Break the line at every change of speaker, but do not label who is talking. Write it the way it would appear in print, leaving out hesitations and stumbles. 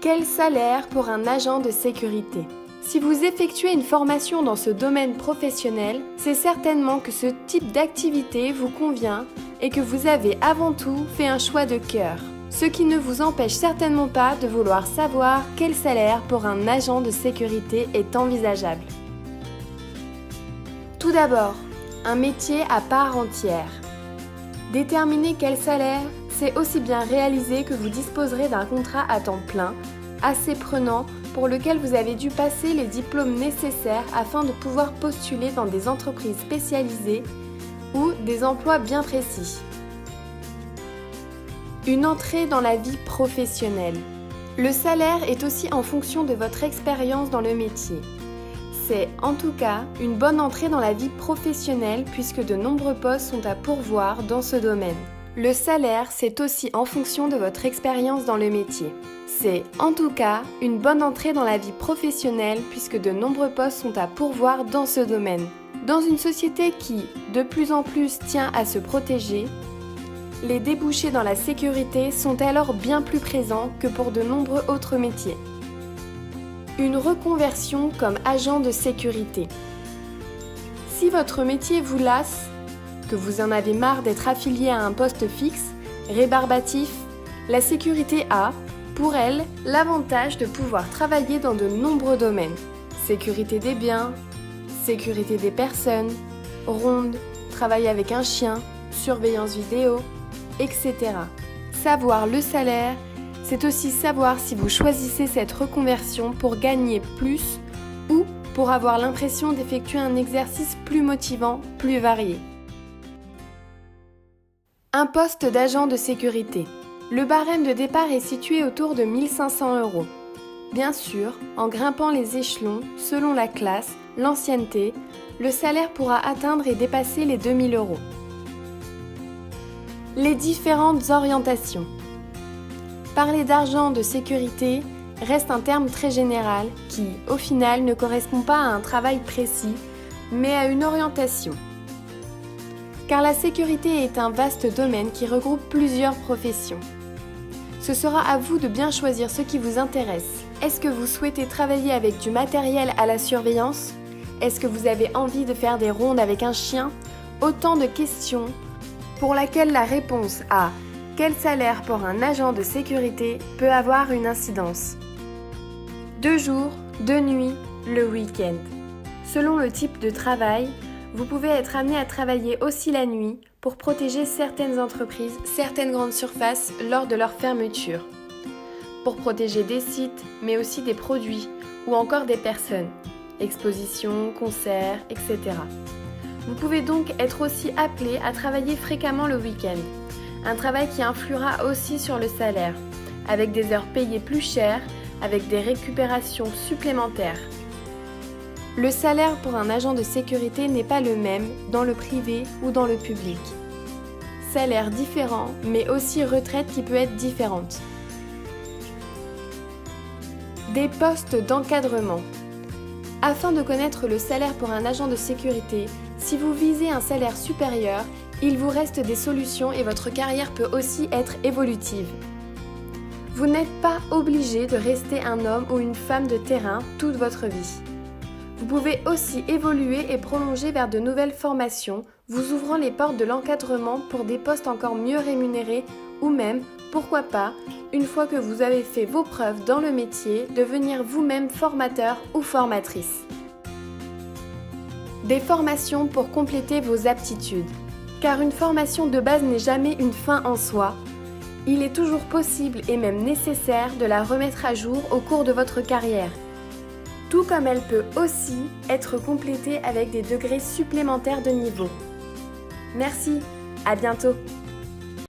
Quel salaire pour un agent de sécurité? Si vous effectuez une formation dans ce domaine professionnel, c'est certainement que ce type d'activité vous convient et que vous avez avant tout fait un choix de cœur. Ce qui ne vous empêche certainement pas de vouloir savoir quel salaire pour un agent de sécurité est envisageable. Tout d'abord, un métier à part entière. Déterminer quel salaire, c'est aussi bien réaliser que vous disposerez d'un contrat à temps plein, assez prenant, pour lequel vous avez dû passer les diplômes nécessaires afin de pouvoir postuler dans des entreprises spécialisées ou des emplois bien précis. Une entrée dans la vie professionnelle. Le salaire est aussi en fonction de votre expérience dans le métier. C'est en tout cas une bonne entrée dans la vie professionnelle puisque de nombreux postes sont à pourvoir dans ce domaine. Le salaire, c'est aussi en fonction de votre expérience dans le métier. C'est en tout cas une bonne entrée dans la vie professionnelle puisque de nombreux postes sont à pourvoir dans ce domaine. Dans une société qui, de plus en plus, tient à se protéger, les débouchés dans la sécurité sont alors bien plus présents que pour de nombreux autres métiers. Une reconversion comme agent de sécurité. Si votre métier vous lasse, que vous en avez marre d'être affilié à un poste fixe, rébarbatif, la sécurité a, pour elle, l'avantage de pouvoir travailler dans de nombreux domaines. Sécurité des biens, sécurité des personnes, ronde, travail avec un chien, surveillance vidéo, etc. Savoir le salaire, c'est aussi savoir si vous choisissez cette reconversion pour gagner plus ou pour avoir l'impression d'effectuer un exercice plus motivant, plus varié. Un poste d'agent de sécurité. Le barème de départ est situé autour de 1 500 €. Bien sûr, en grimpant les échelons, selon la classe, l'ancienneté, le salaire pourra atteindre et dépasser les 2 000 €. Les différentes orientations. Parler d'argent de sécurité reste un terme très général qui, au final, ne correspond pas à un travail précis, mais à une orientation. Car la sécurité est un vaste domaine qui regroupe plusieurs professions. Ce sera à vous de bien choisir ce qui vous intéresse. Est-ce que vous souhaitez travailler avec du matériel à la surveillance? Est-ce que vous avez envie de faire des rondes avec un chien? Autant de questions pour lesquelles la réponse à « Quel salaire pour un agent de sécurité » peut avoir une incidence. 2 jours, 2 nuits, le week-end. Selon le type de travail, vous pouvez être amené à travailler aussi la nuit pour protéger certaines entreprises, certaines grandes surfaces lors de leur fermeture. Pour protéger des sites, mais aussi des produits ou encore des personnes, expositions, concerts, etc. Vous pouvez donc être aussi appelé à travailler fréquemment le week-end. Un travail qui influera aussi sur le salaire, avec des heures payées plus chères, avec des récupérations supplémentaires. Le salaire pour un agent de sécurité n'est pas le même dans le privé ou dans le public. Salaire différent, mais aussi retraite qui peut être différente. Des postes d'encadrement. Afin de connaître le salaire pour un agent de sécurité, si vous visez un salaire supérieur, il vous reste des solutions et votre carrière peut aussi être évolutive. Vous n'êtes pas obligé de rester un homme ou une femme de terrain toute votre vie. Vous pouvez aussi évoluer et prolonger vers de nouvelles formations, vous ouvrant les portes de l'encadrement pour des postes encore mieux rémunérés ou même, pourquoi pas, une fois que vous avez fait vos preuves dans le métier, devenir vous-même formateur ou formatrice. Des formations pour compléter vos aptitudes. Car une formation de base n'est jamais une fin en soi. Il est toujours possible et même nécessaire de la remettre à jour au cours de votre carrière. Tout comme elle peut aussi être complétée avec des degrés supplémentaires de niveau. Merci, à bientôt.